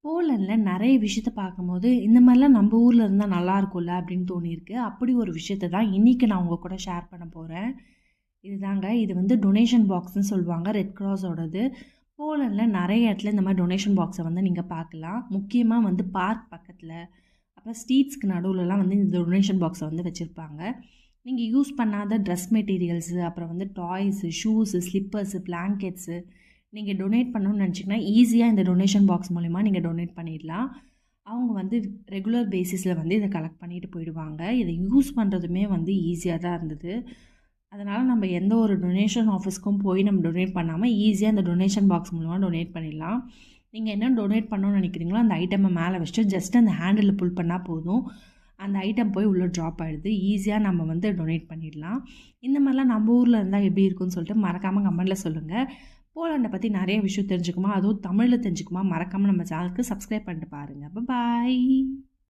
போலண்டில் நிறைய விஷயத்த பார்க்கும்போது இந்த மாதிரிலாம் நம்ம ஊரில் இருந்தால் நல்லா இருக்கும்ல அப்படின்னு தோணியிருக்கு. அப்படி ஒரு விஷயத்தை தான் இன்றைக்கி நான் உங்கள் கூட ஷேர் பண்ண போகிறேன். இதுதாங்க, இது வந்து டொனேஷன் பாக்ஸ்ன்னு சொல்லுவாங்க, ரெட் கிராஸோடது. போலண்டில் நிறைய இடத்துல இந்த மாதிரி டொனேஷன் பாக்ஸை வந்து நீங்கள் பார்க்கலாம். முக்கியமாக வந்து பார்க் பக்கத்தில், அப்புறம் ஸ்ட்ரீட்ஸ்க்கு நடுவுலலாம் வந்து இந்த டொனேஷன் பாக்ஸை வந்து வச்சுருப்பாங்க. நீங்கள் யூஸ் பண்ணாத ட்ரெஸ் மெட்டீரியல்ஸு, அப்புறம் வந்து டாய்ஸு, ஷூஸு, ஸ்லிப்பர்ஸு, பிளாங்கெட்ஸு நீங்கள் டொனேட் பண்ணணும்னு நினச்சிங்கன்னா ஈஸியாக இந்த டொனேஷன் பாக்ஸ் மூலிமா நீங்கள் டொனேட் பண்ணிடலாம். அவங்க வந்து ரெகுலர் பேசிஸில் வந்து இதை கலெக்ட் பண்ணிட்டு போயிடுவாங்க. இதை யூஸ் பண்ணுறதுமே வந்து ஈஸியாக தான் இருந்தது. அதனால் நம்ம எந்த ஒரு டொனேஷன் ஆஃபீஸ்க்கும் போய் நம்ம டொனேட் பண்ணாமல் ஈஸியாக இந்த டொனேஷன் பாக்ஸ் மூலமாக டொனேட் பண்ணிடலாம். நீங்கள் என்ன டொனேட் பண்ணணும்னு நினைக்கிறீங்களோ அந்த ஐட்டமை மேலே வச்சுட்டு ஜஸ்ட் அந்த ஹேண்டில் புல் பண்ணால் போதும், அந்த ஐட்டம் போய் உள்ளே ட்ராப் ஆகிடுது. ஈஸியாக நம்ம வந்து டொனேட் பண்ணிடலாம். இந்த மாதிரிலாம் நம்ம ஊரில் இருந்தால் எப்படி இருக்குன்னு சொல்லிட்டு மறக்காமல் கமெண்ட்டில் சொல்லுங்கள். போலண்டை பற்றி நிறைய விஷயம் தெரிஞ்சுக்குமா, அதுவும் தமிழில் தெரிஞ்சுக்குமா, மறக்காமல் நம்ம சேனலுக்கு சப்ஸ்கிரைப் பண்ணிட்டு பாருங்கள். பாய்.